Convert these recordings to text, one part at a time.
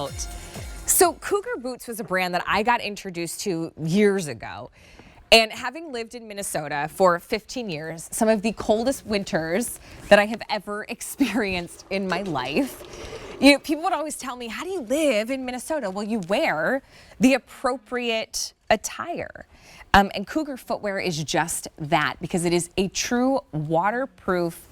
about. So Cougar Boots was a brand that I got introduced to years ago. And having lived in Minnesota for 15 years, some of the coldest winters that I have ever experienced in my life, people would always tell me, how do you live in Minnesota? Well, you wear the appropriate attire. And Cougar footwear is just that, because it is a true waterproof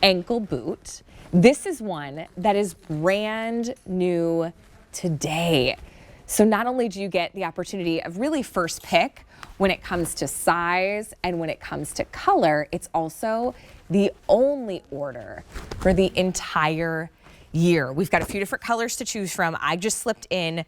ankle boot. This is one that is brand new today. So not only do you get the opportunity of really first pick when it comes to size and when it comes to color, it's also the only order for the entire year. We've got a few different colors to choose from. I just slipped in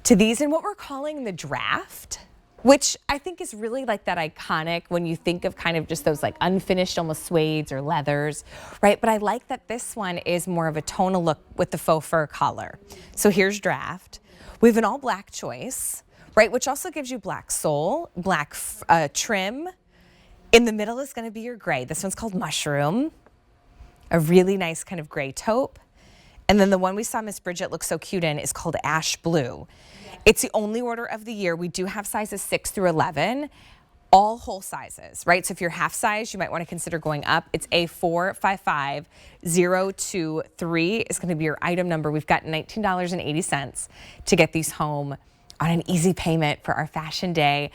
to these in what we're calling the draft, which I think is really like that iconic when you think of kind of just those like unfinished almost suedes or leathers, right? But I like that this one is more of a tonal look with the faux fur collar. So here's draft. We have an all black choice, right? Which also gives you black sole, black trim. In the middle is gonna be your gray. This one's called Mushroom. A really nice kind of gray taupe. And then the one we saw Miss Bridget look so cute in is called Ash Blue. It's the only order of the year. We do have sizes 6 through 11, all whole sizes, right? So if you're half size, you might want to consider going up. It's A455023 is going to be your item number. We've got $19.80 to get these home on an easy payment for our fashion day.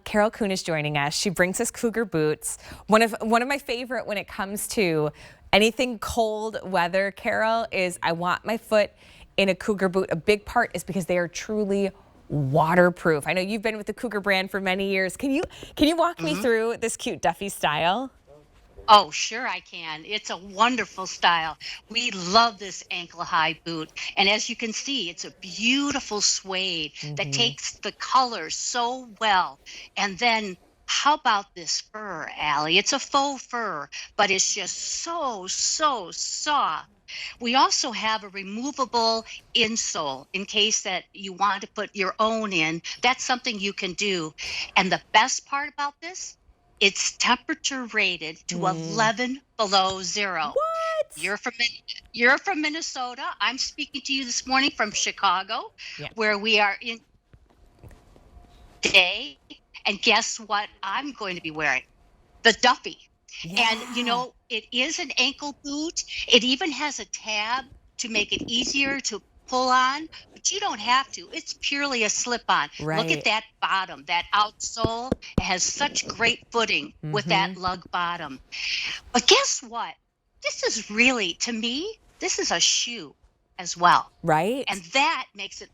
Carol Kuhn is joining us. She brings us Cougar boots. One of my favorite when it comes to anything cold weather, Carol, is I want my foot in a Cougar boot. A big part is because they are truly waterproof. I know you've been with the Cougar brand for many years. Can you walk me through this cute Duffy style? Oh, sure I can. It's a wonderful style. We love this ankle-high boot. And as you can see, it's a beautiful suede that takes the colors so well. And then how about this fur, Allie? It's a faux fur, but it's just so soft. We also have a removable insole in case that you want to put your own in. That's something you can do. And the best part about this, it's temperature rated to 11 below zero. What? You're from Minnesota. I'm speaking to you this morning from Chicago, where we are in today. And guess what I'm going to be wearing? The Duffy. Yeah. And it is an ankle boot. It even has a tab to make it easier to pull on, but you don't have to. It's purely a slip-on. Right. Look at that bottom, that outsole. It has such great footing with that lug bottom. But guess what? This is really, to me, this is a shoe as well. Right. And that makes it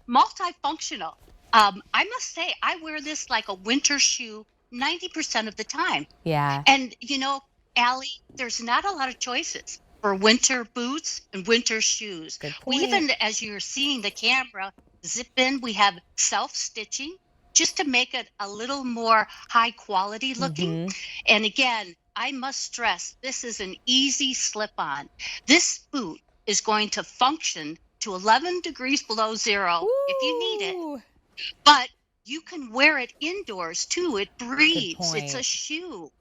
multifunctional. I must say, I wear this like a winter shoe 90% of the time. Yeah. And, Allie, there's not a lot of choices for winter boots and winter shoes. Good We point. even, as you're seeing the camera zip in, we have self-stitching just to make it a little more high quality looking. And again, I must stress, this is an easy slip-on. This boot is going to function to 11 degrees below zero if you need it. But you can wear it indoors too. It breathes. It's a shoe.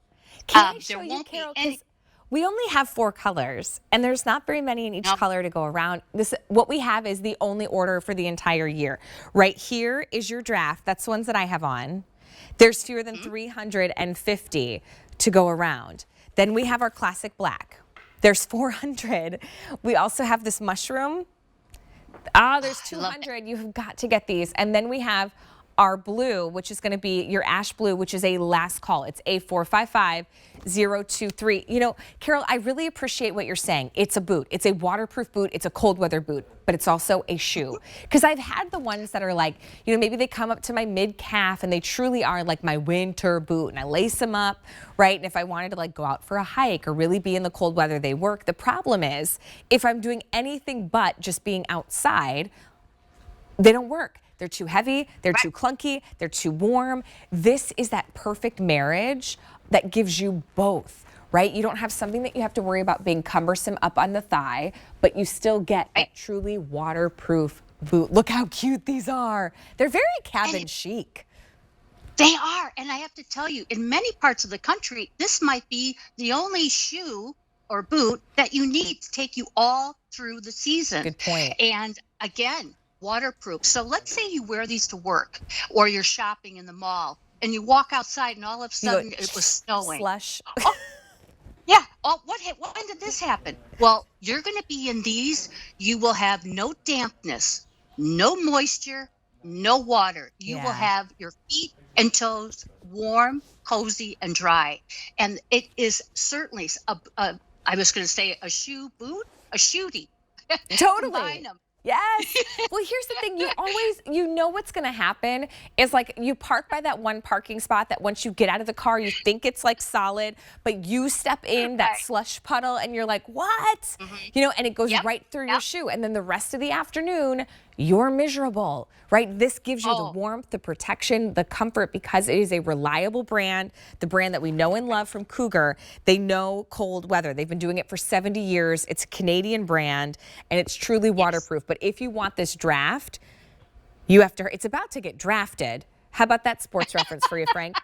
Can I show you, Carol? Because we only have 4 colors, and there's not very many in each color to go around. What we have is the only order for the entire year. Right here is your draft. That's the ones that I have on. There's fewer than 350 to go around. Then we have our classic black. There's 400. We also have this mushroom. There's 200. You've got to get these. And then we have our blue, which is going to be your ash blue, which is a last call. It's A455023. Carol, I really appreciate what you're saying. It's a boot. It's a waterproof boot. It's a cold weather boot, but it's also a shoe. Because I've had the ones that are like, maybe they come up to my mid calf and they truly are like my winter boot, and I lace them up, right? And if I wanted to like go out for a hike or really be in the cold weather, they work. The problem is if I'm doing anything but just being outside, they don't work. They're too heavy, they're too clunky, they're too warm. This is that perfect marriage that gives you both, right? You don't have something that you have to worry about being cumbersome up on the thigh, but you still get a truly waterproof boot. Look how cute these are. They're very cabin chic. They are. And I have to tell you, in many parts of the country, this might be the only shoe or boot that you need to take you all through the season. Good point. And again, waterproof. So let's say you wear these to work or you're shopping in the mall and you walk outside and all of a You go, sudden it was snowing. slush. Oh, yeah. Oh, when did this happen? Well, you're going to be in these. You will have no dampness, no moisture, no water. You will Yeah. have your feet and toes warm, cozy, and dry. And it is certainly I was going to say a shoe boot, a shootie. Totally. Combine 'em. Yes. Well, here's the thing. You know what's going to happen is like you park by that one parking spot that once you get out of the car, you think it's like solid, but you step in that Right. slush puddle and you're like, what? You know, and it goes Yep. right through your Yep. shoe. And then the rest of the afternoon, you're miserable, right? This gives you the Oh. warmth, the protection, the comfort because it is a reliable brand, the brand that we know and love from Cougar. They know cold weather. They've been doing it for 70 years. It's a Canadian brand and it's truly waterproof. But if you want this draft, you have to, it's about to get drafted. How about that sports reference for you, Frank?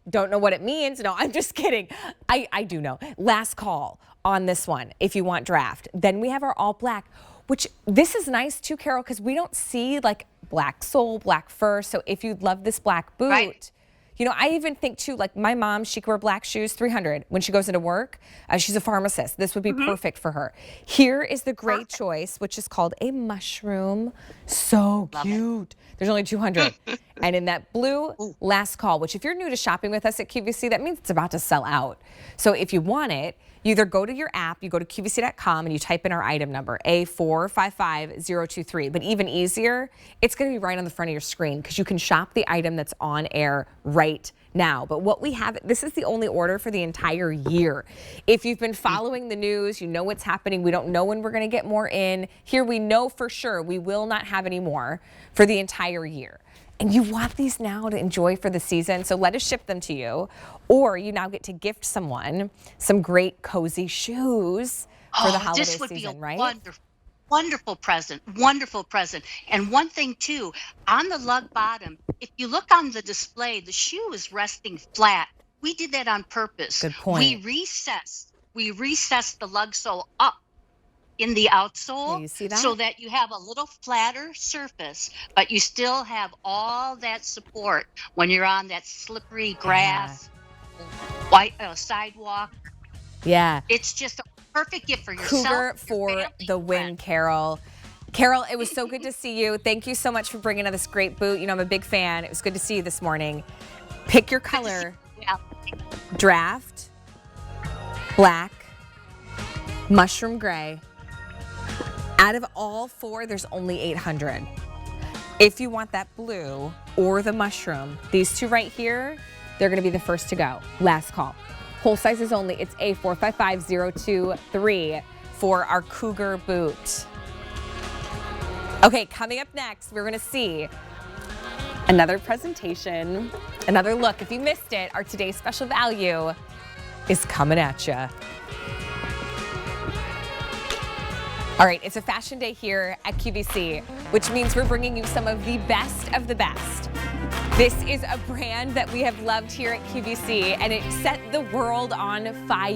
Don't know what it means. No, I'm just kidding. I do know. Last call on this one if you want draft. Then we have our all black, which this is nice too, Carol, because we don't see like black sole, black fur. So if you love this black boot, Right. you know, I even think too, like my mom, she could wear black shoes, 300 when she goes into work. She's a pharmacist. This would be perfect for her. Here is the great choice, which is called a mushroom. So cute. There's only 200. And in that blue, last call, which if you're new to shopping with us at QVC, that means it's about to sell out. So if you want it, you either go to your app, you go to QVC.com and you type in our item number, A455023. But even easier, it's going to be right on the front of your screen because you can shop the item that's on air right now. But what we have, this is the only order for the entire year. If you've been following the news, you know what's happening. We don't know when we're going to get more in. Here we know for sure we will not have any more for the entire year. And you want these now to enjoy for the season, so let us ship them to you. Or you now get to gift someone some great cozy shoes for the holiday This would season, be a right? wonderful present. Wonderful present. And one thing too, on the lug bottom, if you look on the display, the shoe is resting flat. We did that on purpose. Good point. We recessed the lug sole up in the outsole, Yeah, you see that? so that you have a little flatter surface, but you still have all that support when you're on that slippery grass, white sidewalk. Yeah. It's just a perfect gift for yourself. Cougar your for family, the your win, friends. Carol. Carol, it was so good to see you. Thank you so much for bringing us this great boot. You know, I'm a big fan. It was good to see you this morning. Pick your color. Yeah. Draft, black, mushroom gray. Out of all four, there's only 800. If you want that blue or the mushroom, these two right here, they're going to be the first to go. Last call. Whole sizes only. It's A455023 for our Cougar boot. Okay, coming up next, we're going to see another presentation, another look. If you missed it, our today's special value is coming at you. All right, it's a fashion day here at QVC, which means we're bringing you some of the best of the best. This is a brand that we have loved here at QVC, and it set the world on fire.